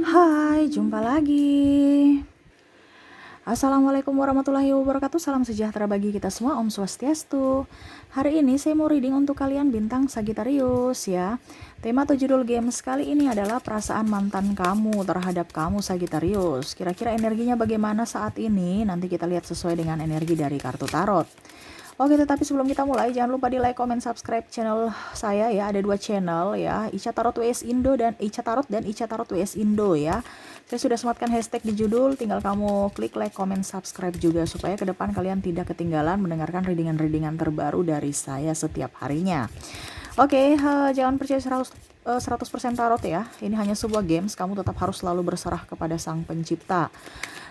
Hai, jumpa lagi. Assalamualaikum warahmatullahi wabarakatuh. Salam sejahtera bagi kita semua. Om Swastiastu. Hari ini saya mau reading untuk kalian bintang Sagittarius ya. Tema atau judul games kali ini adalah perasaan mantan kamu terhadap kamu Sagittarius. Kira-kira energinya bagaimana saat ini? Nanti kita lihat sesuai dengan energi dari kartu tarot. Oke, tetapi sebelum kita mulai, jangan lupa di like, comment, subscribe channel saya ya. Ada 2 channel ya, Ica Tarot WS Indo dan Ica Tarot dan Ica Tarot WS Indo ya. Saya sudah sematkan hashtag di judul, tinggal kamu klik like, comment, subscribe juga supaya ke depan kalian tidak ketinggalan mendengarkan readingan-readingan terbaru dari saya setiap harinya. Oke, jangan percaya 100% tarot ya. Ini hanya sebuah games, kamu tetap harus selalu berserah kepada Sang Pencipta.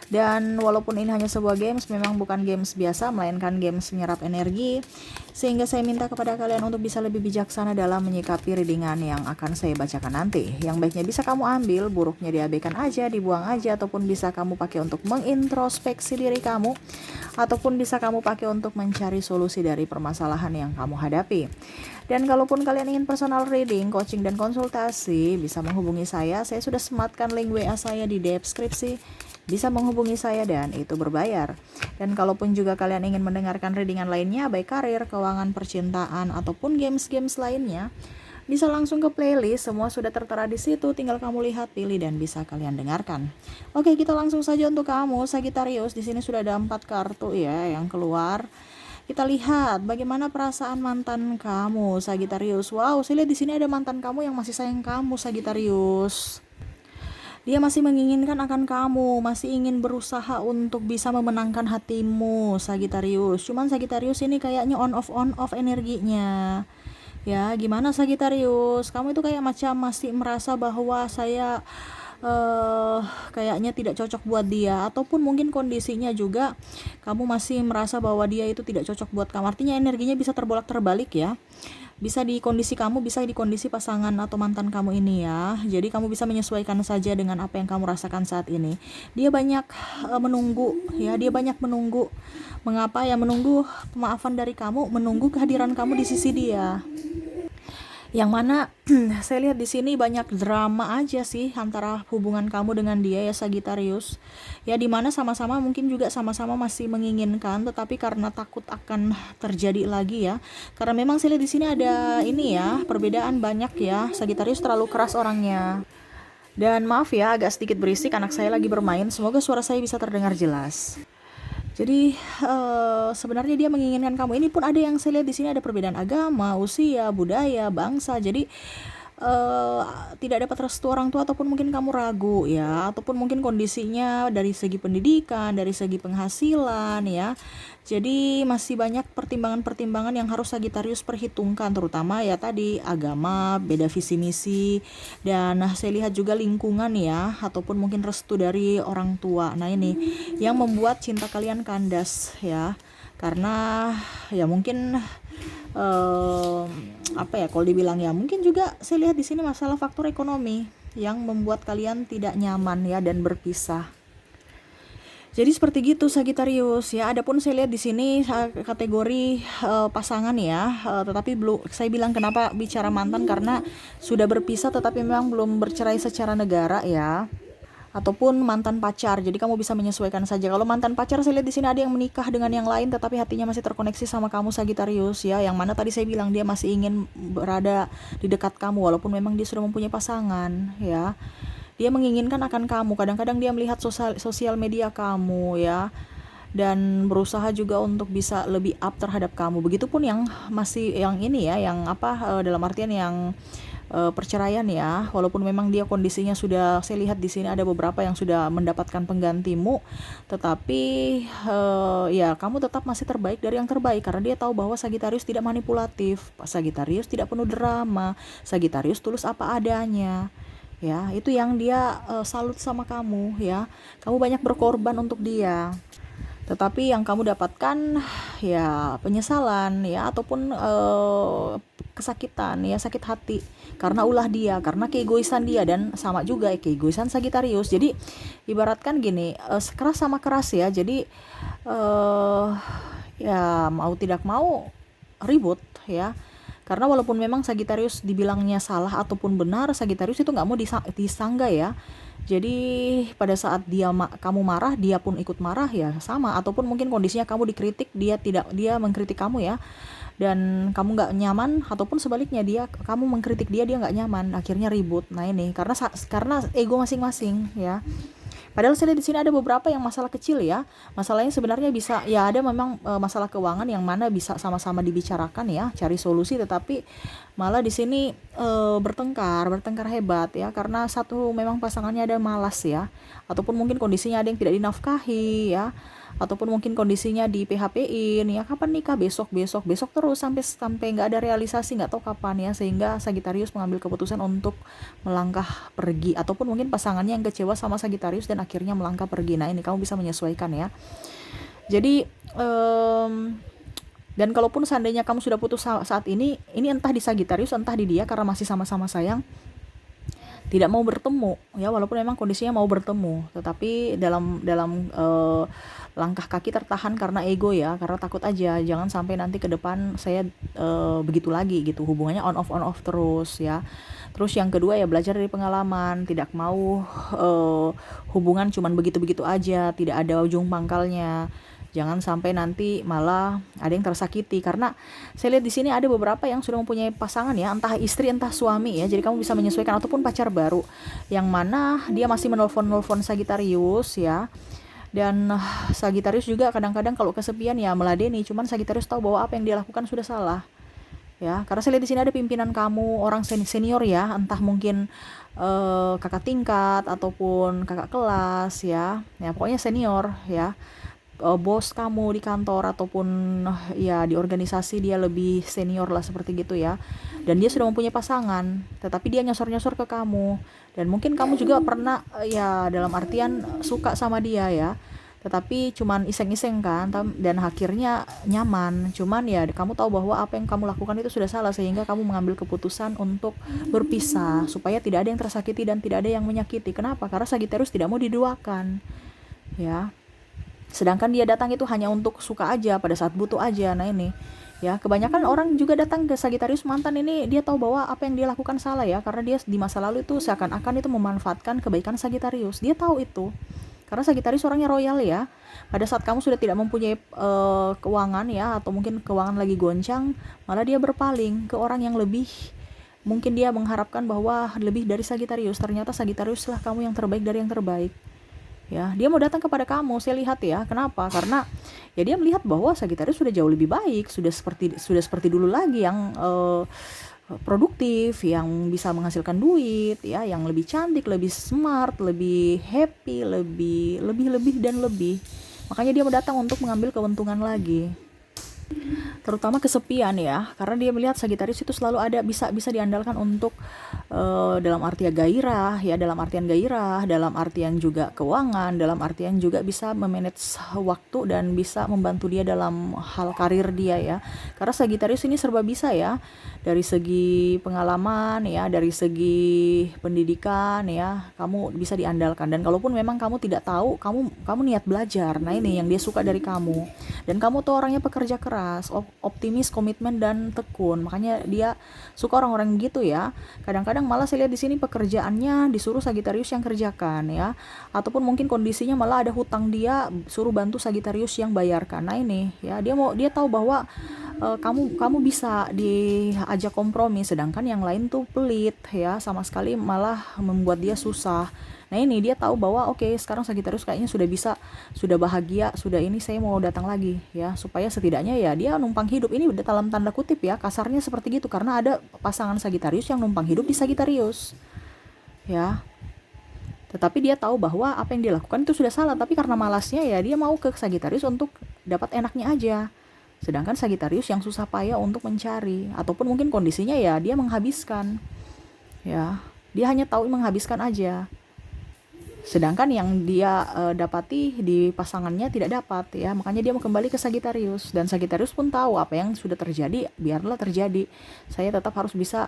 Dan walaupun ini hanya sebuah games, memang bukan games biasa, melainkan games menyerap energi. Sehingga saya minta kepada kalian untuk bisa lebih bijaksana dalam menyikapi readingan yang akan saya bacakan nanti. Yang baiknya bisa kamu ambil, buruknya diabaikan aja, dibuang aja, ataupun bisa kamu pakai untuk mengintrospeksi diri kamu, ataupun bisa kamu pakai untuk mencari solusi dari permasalahan yang kamu hadapi. Dan kalaupun kalian ingin personal reading, coaching, dan konsultasi, bisa menghubungi saya. Saya sudah sematkan link WA saya di deskripsi. Bisa menghubungi saya dan itu berbayar. Dan kalaupun juga kalian ingin mendengarkan readingan lainnya, baik karir, keuangan, percintaan, ataupun games-games lainnya, bisa langsung ke playlist, semua sudah tertera di situ, tinggal kamu lihat, pilih, dan bisa kalian dengarkan. Oke, kita langsung saja untuk kamu, Sagittarius. Di sini sudah ada 4 kartu ya yang keluar. Kita lihat bagaimana perasaan mantan kamu, Sagittarius. Wow, saya lihat di sini ada mantan kamu yang masih sayang kamu, Sagittarius. Dia masih menginginkan akan kamu, masih ingin berusaha untuk bisa memenangkan hatimu, Sagittarius. Cuman Sagittarius ini kayaknya on off energinya. Ya, gimana Sagittarius? Kamu itu kayak macam masih merasa bahwa saya kayaknya tidak cocok buat dia, ataupun mungkin kondisinya juga kamu masih merasa bahwa dia itu tidak cocok buat kamu. Artinya energinya bisa terbolak-terbalik ya. Bisa di kondisi kamu, bisa di kondisi pasangan atau mantan kamu ini ya. Jadi kamu bisa menyesuaikan saja dengan apa yang kamu rasakan saat ini. Dia banyak menunggu ya, dia banyak menunggu. Mengapa ya menunggu pemaafan dari kamu, menunggu kehadiran kamu di sisi dia. Yang mana saya lihat di sini banyak drama aja sih antara hubungan kamu dengan dia ya Sagittarius. Ya dimana sama-sama mungkin juga sama-sama masih menginginkan, tetapi karena takut akan terjadi lagi ya. Karena memang saya lihat di sini ada ini ya, perbedaan banyak ya. Sagittarius terlalu keras orangnya. Dan maaf ya agak sedikit berisik, anak saya lagi bermain. Semoga suara saya bisa terdengar jelas. Jadi sebenarnya dia menginginkan kamu. Ini pun ada yang saya lihat di sini ada perbedaan agama, usia, budaya, bangsa. Jadi eh, tidak dapat restu orang tua, ataupun mungkin kamu ragu ya, ataupun mungkin kondisinya dari segi pendidikan, dari segi penghasilan ya. Jadi masih banyak pertimbangan-pertimbangan yang harus Sagittarius perhitungkan, terutama ya tadi agama, beda visi misi, dan saya lihat juga lingkungan ya, ataupun mungkin restu dari orang tua. Nah ini yang membuat cinta kalian kandas ya, karena ya mungkin eh, apa ya kalau dibilang ya, mungkin juga saya lihat di sini masalah faktor ekonomi yang membuat kalian tidak nyaman ya dan berpisah. Jadi seperti gitu Sagittarius ya. Adapun saya lihat di sini kategori pasangan ya, tetapi belum saya bilang kenapa bicara mantan, karena sudah berpisah tetapi memang belum bercerai secara negara ya. Ataupun mantan pacar. Jadi kamu bisa menyesuaikan saja. Kalau mantan pacar saya lihat di sini ada yang menikah dengan yang lain tetapi hatinya masih terkoneksi sama kamu Sagittarius ya. Yang mana tadi saya bilang dia masih ingin berada di dekat kamu walaupun memang dia sudah mempunyai pasangan ya. Dia menginginkan akan kamu. Kadang-kadang dia melihat sosial media kamu ya, dan berusaha juga untuk bisa lebih up terhadap kamu. Begitupun yang masih yang ini ya, yang apa dalam artian yang perceraian ya. Walaupun memang dia kondisinya sudah, saya lihat di sini ada beberapa yang sudah mendapatkan penggantimu, tetapi ya kamu tetap masih terbaik dari yang terbaik, karena dia tahu bahwa Sagittarius tidak manipulatif, Sagittarius tidak penuh drama, Sagittarius tulus apa adanya. Ya, itu yang dia salut sama kamu ya. Kamu banyak berkorban untuk dia. Tetapi yang kamu dapatkan ya penyesalan ya, ataupun kesakitan ya, sakit hati karena ulah dia, karena keegoisan dia, dan sama juga keegoisan Sagittarius. Jadi ibaratkan gini, keras sama keras ya. Jadi eh ya mau tidak mau ribut ya. Karena walaupun memang Sagittarius dibilangnya salah ataupun benar, Sagittarius itu nggak mau disangga ya. Jadi pada saat kamu marah, dia pun ikut marah ya sama. Ataupun mungkin kondisinya kamu dikritik, dia mengkritik kamu ya, dan kamu nggak nyaman. Ataupun sebaliknya, kamu mengkritik dia nggak nyaman, akhirnya ribut. Nah ini karena ego masing-masing ya. Padahal saya lihat di sini ada beberapa yang masalah kecil ya. Masalahnya sebenarnya bisa ya, ada memang masalah keuangan yang mana bisa sama-sama dibicarakan ya, cari solusi. Tetapi malah di sini bertengkar hebat ya, karena satu memang pasangannya ada malas ya, ataupun mungkin kondisinya ada yang tidak dinafkahi ya, ataupun mungkin kondisinya di PHP-in ya, kapan nikah, besok besok besok terus sampai sampai nggak ada realisasi, nggak tahu kapan ya, sehingga Sagittarius mengambil keputusan untuk melangkah pergi, ataupun mungkin pasangannya yang kecewa sama Sagittarius dan akhirnya melangkah pergi. Nah ini kamu bisa menyesuaikan ya. Jadi dan kalaupun seandainya kamu sudah putus saat ini entah di Sagittarius entah di dia, karena masih sama-sama sayang, tidak mau bertemu ya, walaupun memang kondisinya mau bertemu, tetapi dalam langkah kaki tertahan karena ego ya, karena takut aja jangan sampai nanti ke depan saya begitu lagi gitu, hubungannya on off terus ya. Terus yang kedua ya, belajar dari pengalaman, tidak mau hubungan cuman begitu-begitu aja, tidak ada ujung pangkalnya. Jangan sampai nanti malah ada yang tersakiti, karena saya lihat di sini ada beberapa yang sudah mempunyai pasangan ya, entah istri entah suami ya. Jadi kamu bisa menyesuaikan, ataupun pacar baru yang mana dia masih menelpon Sagittarius ya. Dan Sagittarius juga kadang-kadang kalau kesepian ya meladeni, cuman Sagittarius tahu bahwa apa yang dia lakukan sudah salah. Ya, karena saya lihat di sini ada pimpinan kamu, orang senior ya, entah mungkin kakak tingkat ataupun kakak kelas ya. Ya, pokoknya senior ya. Bos kamu di kantor ataupun ya di organisasi, dia lebih senior lah seperti gitu ya, dan dia sudah mempunyai pasangan tetapi dia nyosor-nyosor ke kamu, dan mungkin kamu juga pernah ya dalam artian suka sama dia ya, tetapi cuman iseng-iseng kan, dan akhirnya nyaman. Cuman ya kamu tahu bahwa apa yang kamu lakukan itu sudah salah, sehingga kamu mengambil keputusan untuk berpisah supaya tidak ada yang tersakiti dan tidak ada yang menyakiti. Kenapa? Karena Sagittarius tidak mau diduakan ya. Sedangkan dia datang itu hanya untuk suka aja, pada saat butuh aja. Nah ini ya, kebanyakan orang juga datang ke Sagittarius mantan ini, dia tahu bahwa apa yang dia lakukan salah ya, karena dia di masa lalu itu seakan-akan itu memanfaatkan kebaikan Sagittarius. Dia tahu itu, karena Sagittarius orangnya royal ya. Pada saat kamu sudah tidak mempunyai keuangan ya, atau mungkin keuangan lagi goncang, malah dia berpaling ke orang yang lebih, mungkin dia mengharapkan bahwa lebih dari Sagittarius. Ternyata Sagittarius lah kamu yang terbaik dari yang terbaik ya. Dia mau datang kepada kamu, saya lihat ya. Kenapa? Karena ya dia melihat bahwa Sagittarius sudah jauh lebih baik, sudah seperti dulu lagi, yang produktif, yang bisa menghasilkan duit ya, yang lebih cantik, lebih smart, lebih happy, lebih dan lebih. Makanya dia mau datang untuk mengambil keuntungan lagi, terutama kesepian ya, karena dia melihat Sagittarius itu selalu ada, bisa diandalkan untuk dalam artian gairah ya, dalam artian juga keuangan, dalam artian juga bisa memanage waktu dan bisa membantu dia dalam hal karir dia ya. Karena Sagittarius ini serba bisa ya, dari segi pengalaman ya, dari segi pendidikan ya, kamu bisa diandalkan. Dan kalaupun memang kamu tidak tahu, kamu niat belajar. Nah ini yang dia suka dari kamu. Dan kamu tuh orangnya pekerja keras, optimis, komitmen dan tekun. Makanya dia suka orang-orang gitu ya. Kadang-kadang malah saya lihat di sini pekerjaannya disuruh Sagittarius yang kerjakan ya. Ataupun mungkin kondisinya malah ada hutang, dia suruh bantu Sagittarius yang bayarkan. Nah ini ya, dia tahu bahwa kamu bisa diajak kompromi, sedangkan yang lain tuh pelit ya, sama sekali malah membuat dia susah. Nah ini dia tahu bahwa oke, sekarang Sagittarius kayaknya sudah bahagia, sudah ini, saya mau datang lagi ya, supaya setidaknya ya dia numpang hidup. Ini udah dalam tanda kutip ya, kasarnya seperti gitu, karena ada pasangan Sagittarius yang numpang hidup di Sagittarius ya. Tetapi dia tahu bahwa apa yang dia lakukan itu sudah salah, tapi karena malasnya ya dia mau ke Sagittarius untuk dapat enaknya aja. Sedangkan Sagittarius yang susah payah untuk mencari, ataupun mungkin kondisinya ya dia menghabiskan ya, dia hanya tahu menghabiskan aja. Sedangkan yang dia dapati di pasangannya tidak dapat ya, makanya dia mau kembali ke Sagittarius. Dan Sagittarius pun tahu apa yang sudah terjadi, biarlah terjadi, saya tetap harus bisa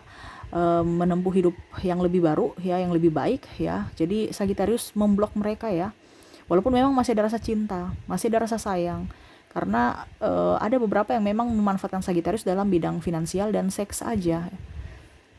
menempuh hidup yang lebih baru ya, yang lebih baik ya. Jadi Sagittarius memblok mereka ya, walaupun memang masih ada rasa cinta, masih ada rasa sayang, karena ada beberapa yang memang memanfaatkan Sagittarius dalam bidang finansial dan seks aja.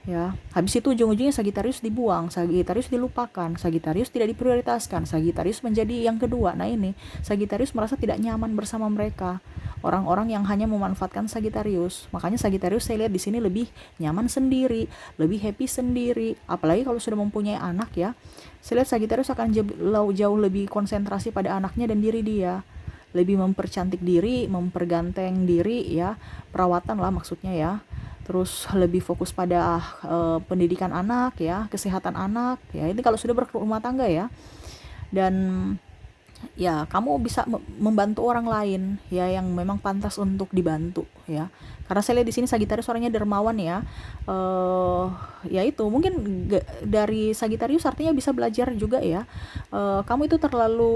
ya. Habis itu ujung-ujungnya Sagitarius dibuang, Sagitarius dilupakan, Sagitarius tidak diprioritaskan, Sagitarius menjadi yang kedua. Nah ini Sagitarius merasa tidak nyaman bersama mereka, orang-orang yang hanya memanfaatkan Sagitarius. Makanya Sagitarius saya lihat di sini lebih nyaman sendiri, lebih happy sendiri. Apalagi kalau sudah mempunyai anak ya, saya lihat Sagitarius akan jauh lebih konsentrasi pada anaknya dan diri dia, lebih mempercantik diri, memperganteng diri ya, perawatan lah maksudnya ya. Terus lebih fokus pada pendidikan anak ya, kesehatan anak ya. Ini kalau sudah berumah tangga ya. Dan ya kamu bisa membantu orang lain ya yang memang pantas untuk dibantu ya, karena saya lihat di sini Sagitarius orangnya dermawan ya. Ya itu mungkin dari Sagitarius artinya bisa belajar juga ya. Kamu itu terlalu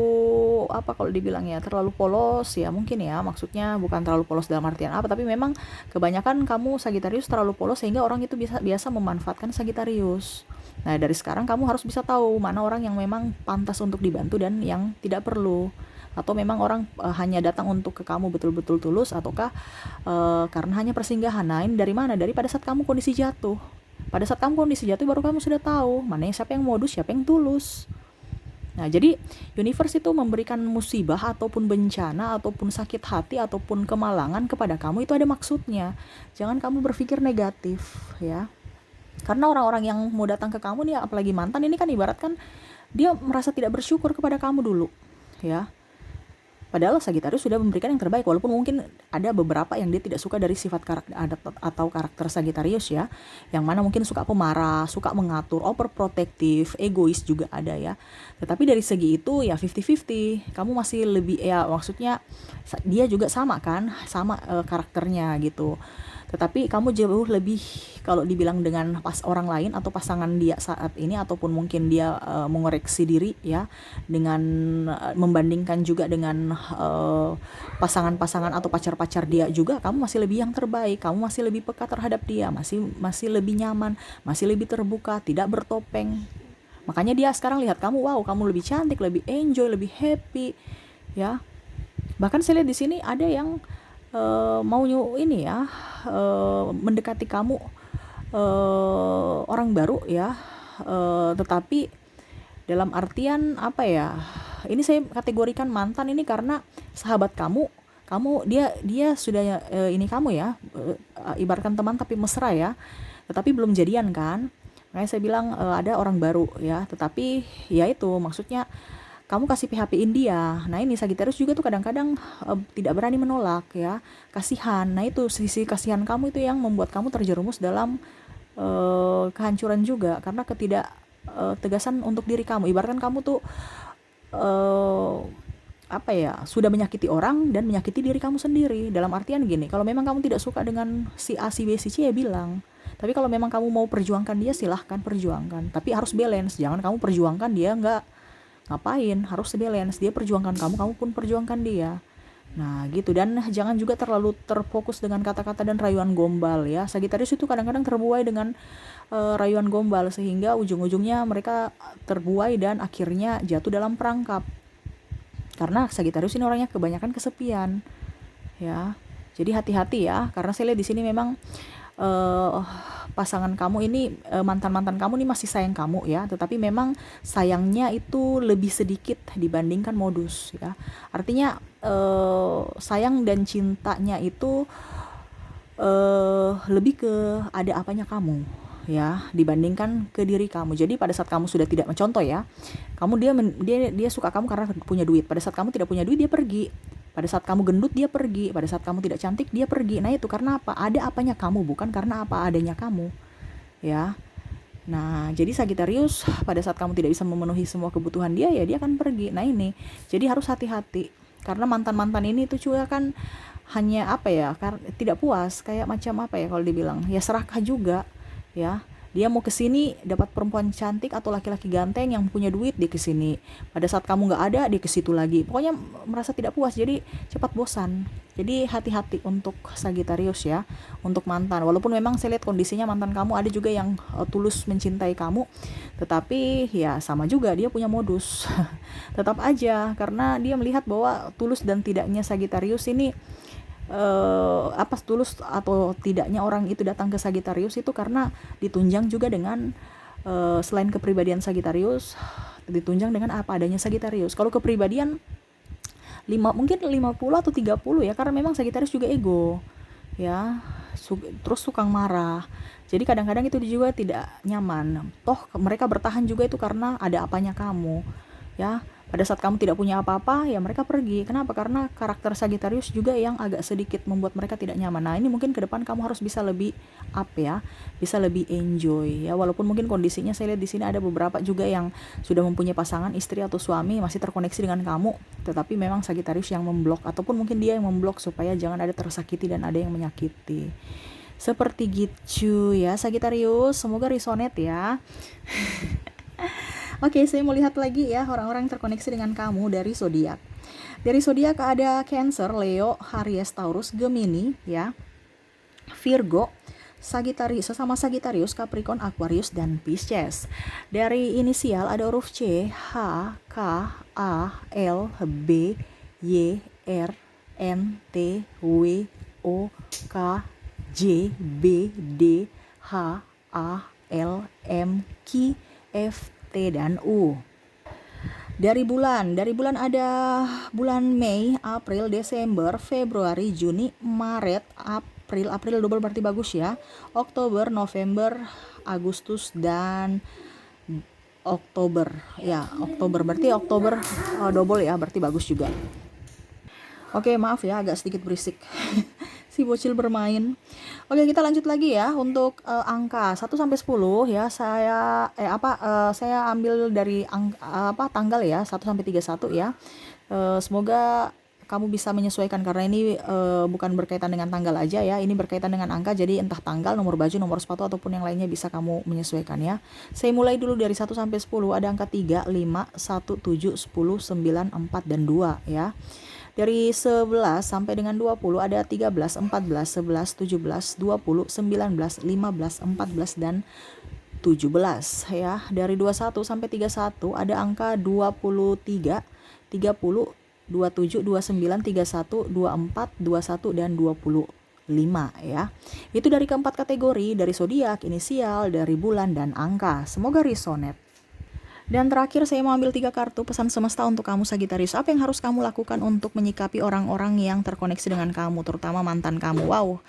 apa kalau dibilang ya, terlalu polos ya mungkin ya, maksudnya bukan terlalu polos dalam artian apa, tapi memang kebanyakan kamu Sagitarius terlalu polos sehingga orang itu biasa memanfaatkan Sagitarius. Nah, dari sekarang kamu harus bisa tahu mana orang yang memang pantas untuk dibantu dan yang tidak perlu. Atau memang orang hanya datang untuk ke kamu betul-betul tulus, ataukah karena hanya persinggahan. Nah, ini dari mana? Dari pada saat kamu kondisi jatuh. Pada saat kamu kondisi jatuh baru kamu sudah tahu mana yang siapa yang modus, siapa yang tulus. Nah, jadi universe itu memberikan musibah ataupun bencana ataupun sakit hati ataupun kemalangan kepada kamu itu ada maksudnya. Jangan kamu berpikir negatif ya. Karena orang-orang yang mau datang ke kamu nih, apalagi mantan ini kan ibaratkan dia merasa tidak bersyukur kepada kamu dulu ya. Padahal Sagittarius sudah memberikan yang terbaik, walaupun mungkin ada beberapa yang dia tidak suka dari sifat karakter Sagittarius ya, yang mana mungkin suka pemarah, suka mengatur, overprotective, egois juga ada ya. Tetapi dari segi itu ya 50-50, kamu masih lebih ya, maksudnya dia juga sama kan, sama karakternya gitu. Tetapi kamu jauh lebih, kalau dibilang dengan orang lain atau pasangan dia saat ini, ataupun mungkin dia mengoreksi diri ya, dengan membandingkan juga dengan pasangan-pasangan atau pacar-pacar dia juga, kamu masih lebih yang terbaik, kamu masih lebih peka terhadap dia, masih lebih nyaman, masih lebih terbuka, tidak bertopeng. Makanya dia sekarang lihat kamu, wow, kamu lebih cantik, lebih enjoy, lebih happy ya. Bahkan saya lihat di sini ada yang mau ini ya, mendekati kamu, orang baru ya, tetapi dalam artian apa ya, ini saya kategorikan mantan ini karena sahabat dia sudah ini kamu ya, ibaratkan teman tapi mesra ya, tetapi belum jadian kan. Makanya saya bilang ada orang baru ya, tetapi ya itu maksudnya kamu kasih PHP-in dia. Nah ini Sagittarius juga tuh kadang-kadang tidak berani menolak ya, kasihan. Nah itu sisi kasihan kamu itu yang membuat kamu terjerumus dalam kehancuran juga, karena tegasan untuk diri kamu. Ibaratkan kamu tuh apa ya, sudah menyakiti orang dan menyakiti diri kamu sendiri. Dalam artian gini, kalau memang kamu tidak suka dengan si A, si B, si C ya bilang. Tapi kalau memang kamu mau perjuangkan dia, silahkan perjuangkan. Tapi harus balance, jangan kamu perjuangkan dia nggak ngapain, harus balance, dia perjuangkan kamu, kamu pun perjuangkan dia. Nah gitu, dan jangan juga terlalu terfokus dengan kata-kata dan rayuan gombal ya. Sagittarius itu kadang-kadang terbuai dengan rayuan gombal, sehingga ujung-ujungnya mereka terbuai dan akhirnya jatuh dalam perangkap. Karena Sagittarius ini orangnya kebanyakan kesepian ya. Jadi hati-hati ya, karena saya lihat di sini memang pasangan kamu ini, mantan-mantan kamu ini masih sayang kamu ya, tetapi memang sayangnya itu lebih sedikit dibandingkan modus ya. Artinya sayang dan cintanya itu lebih ke ada apanya kamu ya, dibandingkan ke diri kamu. Jadi pada saat kamu sudah tidak, contoh ya, kamu dia suka kamu karena punya duit. Pada saat kamu tidak punya duit, dia pergi. Pada saat kamu gendut, dia pergi. Pada saat kamu tidak cantik, dia pergi. Nah itu karena apa? Ada apanya kamu, bukan karena apa adanya kamu ya. Nah jadi Sagittarius pada saat kamu tidak bisa memenuhi semua kebutuhan dia, ya dia akan pergi. Nah ini jadi harus hati-hati, karena mantan-mantan ini tuh juga kan hanya apa ya, tidak puas, kayak macam apa ya kalau dibilang ya, serakah juga ya. Dia mau kesini dapat perempuan cantik atau laki-laki ganteng yang punya duit, dia kesini. Pada saat kamu nggak ada, dia ke situ lagi. Pokoknya merasa tidak puas, jadi cepat bosan. Jadi hati-hati untuk Sagittarius ya, untuk mantan. Walaupun memang saya lihat kondisinya mantan kamu ada juga yang tulus mencintai kamu, tetapi ya sama juga dia punya modus. Tetap aja, karena dia melihat bahwa tulus dan tidaknya Sagittarius ini apa tulus atau tidaknya orang itu datang ke Sagittarius itu karena ditunjang juga dengan selain kepribadian Sagittarius, ditunjang dengan apa adanya Sagittarius. Kalau kepribadian mungkin 50 atau 30 ya, karena memang Sagittarius juga ego ya, terus suka marah. Jadi kadang-kadang itu juga tidak nyaman. Toh mereka bertahan juga itu karena ada apanya kamu ya. Pada saat kamu tidak punya apa-apa ya mereka pergi. Kenapa? Karena karakter Sagittarius juga yang agak sedikit membuat mereka tidak nyaman. Nah ini mungkin ke depan kamu harus bisa lebih up ya, bisa lebih enjoy ya. Walaupun mungkin kondisinya saya lihat di sini ada beberapa juga yang sudah mempunyai pasangan, istri atau suami masih terkoneksi dengan kamu, tetapi memang Sagittarius yang memblok ataupun mungkin dia yang memblok supaya jangan ada tersakiti dan ada yang menyakiti. Seperti gitu ya Sagittarius, semoga resonate ya. Oke, saya mau lihat lagi ya orang-orang yang terkoneksi dengan kamu dari zodiak. Dari zodiak ada Cancer, Leo, Aries, Taurus, Gemini ya, Virgo, Sagittarius, sesama Sagittarius, Capricorn, Aquarius, dan Pisces. Dari inisial ada huruf C, H, K, A, L, B, Y, R, N, T, W, O, K, J, B, D, H, A, L, M, Q, F, T, dan U. Dari bulan ada bulan Mei, April, Desember, Februari, Juni, Maret, April double berarti bagus ya, Oktober, November, Agustus, dan Oktober ya. Oktober berarti Oktober double ya, berarti bagus juga. Oke, maaf ya agak sedikit berisik. Si bocil bermain. Oke, kita lanjut lagi ya untuk angka 1 sampai 10 ya. Saya ambil dari tanggal ya, 1 sampai 31 ya. Semoga kamu bisa menyesuaikan karena ini bukan berkaitan dengan tanggal aja ya. Ini berkaitan dengan angka, jadi entah tanggal, nomor baju, nomor sepatu ataupun yang lainnya bisa kamu menyesuaikan ya. Saya mulai dulu dari 1 sampai 10. Ada angka 3, 5, 1, 7, 10, 9, 4 dan 2 ya. Dari 11 sampai dengan 20 ada 13, 14, 11, 17, 20, 19, 15, 14 dan 17 ya. Dari 21 sampai 31 ada angka 23, 30, 27, 29, 31, 24, 21 dan 25 ya. Itu dari keempat kategori, dari zodiak, inisial, dari bulan dan angka. Semoga resonate. Dan terakhir saya mau ambil 3 kartu pesan semesta untuk kamu Sagittarius. Apa yang harus kamu lakukan untuk menyikapi orang-orang yang terkoneksi dengan kamu, terutama mantan kamu? Wow,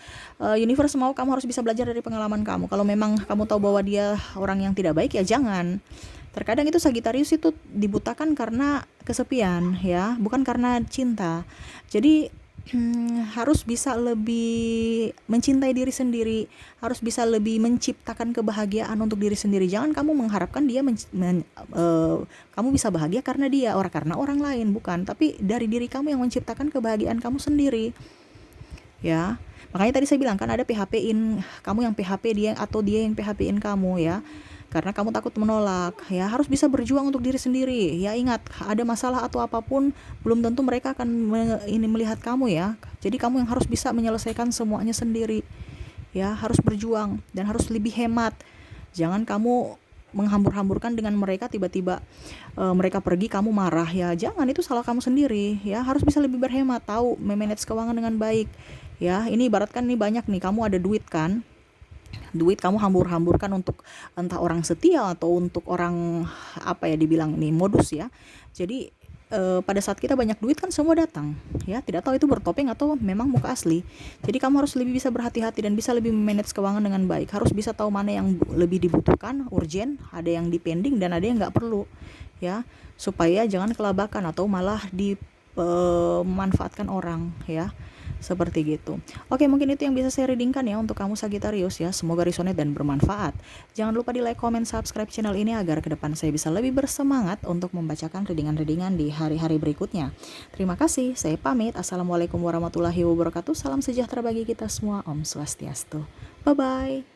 universe mau kamu harus bisa belajar dari pengalaman kamu. Kalau memang kamu tahu bahwa dia orang yang tidak baik ya jangan. Terkadang itu Sagittarius itu dibutakan karena kesepian ya, bukan karena cinta. Jadi harus bisa lebih mencintai diri sendiri, harus bisa lebih menciptakan kebahagiaan untuk diri sendiri. Jangan kamu mengharapkan dia kamu bisa bahagia karena dia, karena orang lain, bukan. Tapi dari diri kamu yang menciptakan kebahagiaan kamu sendiri. Ya, makanya tadi saya bilang kan ada PHP-in kamu yang PHP dia atau dia yang PHP-in kamu ya. Karena kamu takut menolak ya, harus bisa berjuang untuk diri sendiri ya. Ingat, ada masalah atau apapun belum tentu mereka akan melihat kamu ya. Jadi kamu yang harus bisa menyelesaikan semuanya sendiri ya, harus berjuang dan harus lebih hemat. Jangan kamu menghambur-hamburkan dengan mereka, tiba-tiba mereka pergi kamu marah ya, jangan, itu salah kamu sendiri ya. Harus bisa lebih berhemat, tahu memanage keuangan dengan baik ya. Ini ibaratkan nih banyak nih kamu ada duit kan, duit kamu hambur-hamburkan untuk entah orang setia atau untuk orang apa ya dibilang ini modus ya. Jadi pada saat kita banyak duit kan semua datang ya, tidak tahu itu bertopeng atau memang muka asli. Jadi kamu harus lebih bisa berhati-hati dan bisa lebih manage keuangan dengan baik. Harus bisa tahu mana yang lebih dibutuhkan, urgent, ada yang dipending dan ada yang nggak perlu ya, supaya jangan kelabakan atau malah dimanfaatkan orang ya. Seperti gitu. Oke, mungkin itu yang bisa saya readingkan ya untuk kamu Sagittarius ya. Semoga resonate dan bermanfaat. Jangan lupa di like, comment, subscribe channel ini agar ke depan saya bisa lebih bersemangat untuk membacakan readingan-readingan di hari-hari berikutnya. Terima kasih. Saya pamit. Assalamualaikum warahmatullahi wabarakatuh. Salam sejahtera bagi kita semua. Om Swastiastu. Bye-bye.